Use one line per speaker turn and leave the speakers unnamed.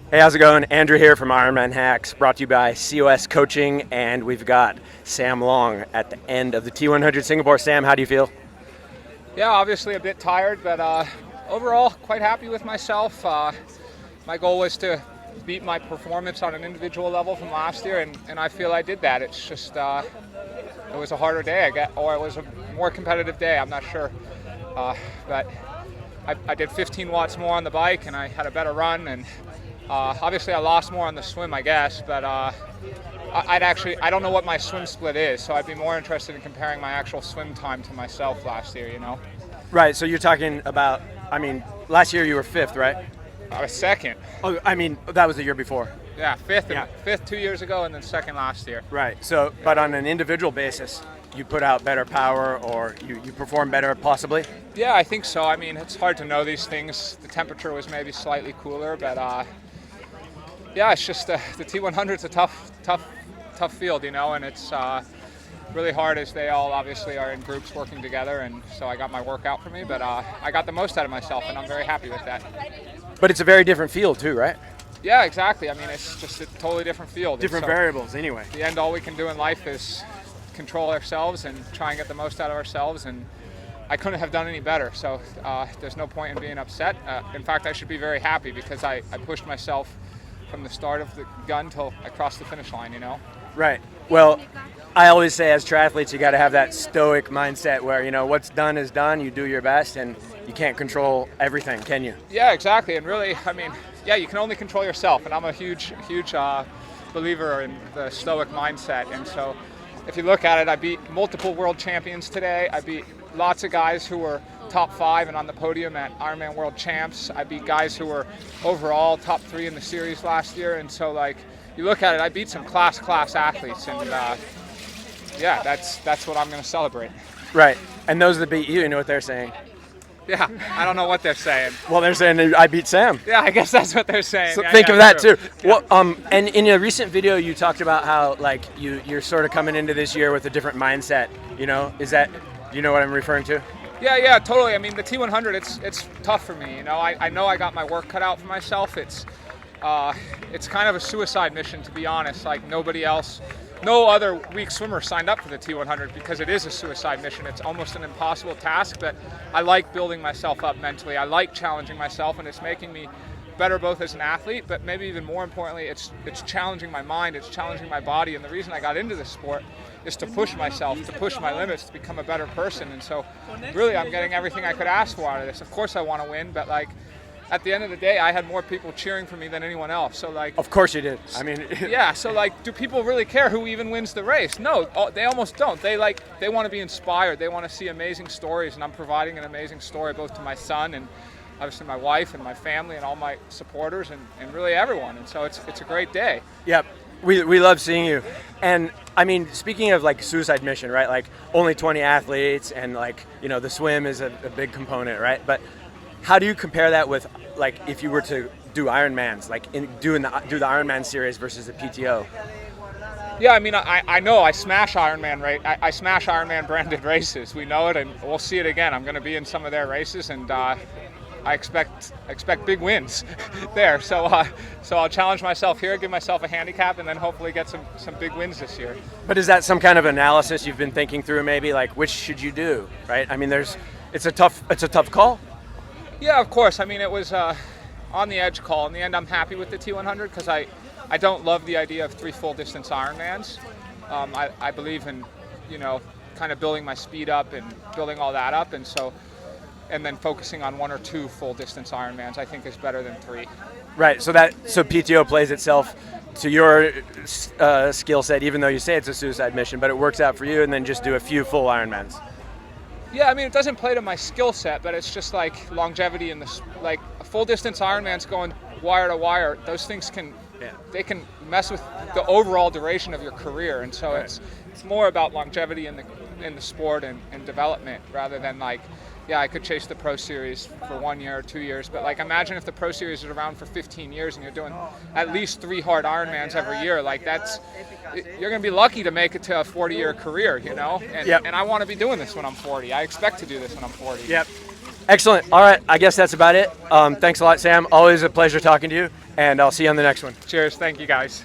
Hey, how's it going? Andrew here from Ironman Hacks, brought to you by COS Coaching, and we've got Sam Long at the end of the T100 Singapore. Sam, how do you feel?
Yeah, obviously a bit tired, but overall quite happy with myself. My goal was to beat my performance on an individual level from last year, and I feel I did that. It's just it was a harder day, or it was a more competitive day. I'm not sure, but I did 15 watts more on the bike, and I had a better run, and obviously I lost more on the swim, I guess, but I don't know what my swim split is, so I'd be more interested in comparing my actual swim time to myself last year, you know?
Right, so you're talking about, last year you were fifth, right?
I was second.
Oh, that was the year before.
Yeah, fifth 2 years ago, and then second last year.
Right, so, but on an individual basis, you put out better power, or you perform better, possibly?
Yeah, I think so. I mean, it's hard to know these things. The temperature was maybe slightly cooler, but yeah, it's just the T100 is a tough field, you know, and it's really hard as they all obviously are in groups working together, and so I got my work out for me, but I got the most out of myself, and I'm very happy with that.
But it's a very different field too, right?
Yeah, exactly. I mean, it's just a totally different field.
Different variables, anyway.
At the end, all we can do in life is control ourselves and try and get the most out of ourselves, and I couldn't have done any better, so there's no point in being upset. In fact, I should be very happy because I pushed myself from the start of the gun till I crossed the finish line, you know?
Right. Well, I always say as triathletes, you got to have that stoic mindset where, you know, what's done is done, you do your best, and you can't control everything, can you?
Yeah, exactly. And really, I mean, yeah, you can only control yourself, and I'm a huge believer in the stoic mindset. And so if you look at it, I beat multiple world champions today. I beat lots of guys who were top 5 and on the podium at Ironman World Champs. I beat guys who were overall top 3 in the series last year. And so, like, you look at it, I beat some class athletes, and yeah, that's what I'm going to celebrate.
Right. And those that beat you know what they're saying.
Yeah, I don't know what they're saying.
Well, they're saying I beat Sam.
Yeah, I guess that's what they're saying.
So
yeah,
think
yeah,
of that
true.
too.
Yeah.
Well, and in a recent video, you talked about how like you're sort of coming into this year with a different mindset. You know, you know what I'm referring to?
Yeah, totally. I mean, the T100, it's tough for me. You know, I know I got my work cut out for myself. It's kind of a suicide mission, to be honest. Like no other weak swimmer signed up for the T100 because it is a suicide mission. It's almost an impossible task, but I like building myself up mentally. I like challenging myself, and it's making me better both as an athlete, but maybe even more importantly, it's challenging my mind, it's challenging my body. And the reason I got into this sport is to push myself, to push my limits, to become a better person. And so really I'm getting everything I could ask for out of this. Of course I want to win, but like at the end of the day, I had more people cheering for me than anyone else. So like,
of course you did. I mean,
yeah. So like, do people really care who even wins the race? No, they almost don't. They want to be inspired. They want to see amazing stories, and I'm providing an amazing story both to my son and obviously my wife and my family and all my supporters and really everyone. And so it's a great day.
Yep. We love seeing you. And I mean, speaking of like suicide mission, right? Like only 20 athletes, and like, you know, the swim is a big component, right? But how do you compare that with like if you were to do Ironmans, like do the Ironman series versus the PTO?
Yeah, I mean, I know I smash Ironman, right? I smash Ironman branded races. We know it, and we'll see it again. I'm going to be in some of their races, and I expect big wins there. So I'll challenge myself here, give myself a handicap, and then hopefully get some big wins this year.
But is that some kind of analysis you've been thinking through? Maybe like which should you do, right? I mean, it's a tough call.
Yeah, of course. I mean, it was on the edge call. In the end, I'm happy with the T100 because I don't love the idea of 3 full distance Ironmans. I believe in, you know, kind of building my speed up and building all that up, and then focusing on 1 or 2 full distance Ironmans, I think is better than 3.
Right. So PTO plays itself to your skill set, even though you say it's a suicide mission, but it works out for you, and then just do a few full Ironmans.
Yeah, I mean, it doesn't play to my skill set, but it's just like longevity in this, like a full distance Ironman's going wire to wire. Those things can mess with the overall duration of your career, and so it's more about longevity in the sport and development rather than like, yeah, I could chase the Pro Series for 1 year or 2 years, but like imagine if the Pro Series is around for 15 years and you're doing at least 3 hard Ironmans every year. Like you're going to be lucky to make it to a 40-year career, you know? And I want to be doing this when I'm 40. I expect to do this when I'm 40.
Yep. Excellent. All right, I guess that's about it. Thanks a lot, Sam. Always a pleasure talking to you. and I'll see you on the next one.
Cheers. Thank you, guys.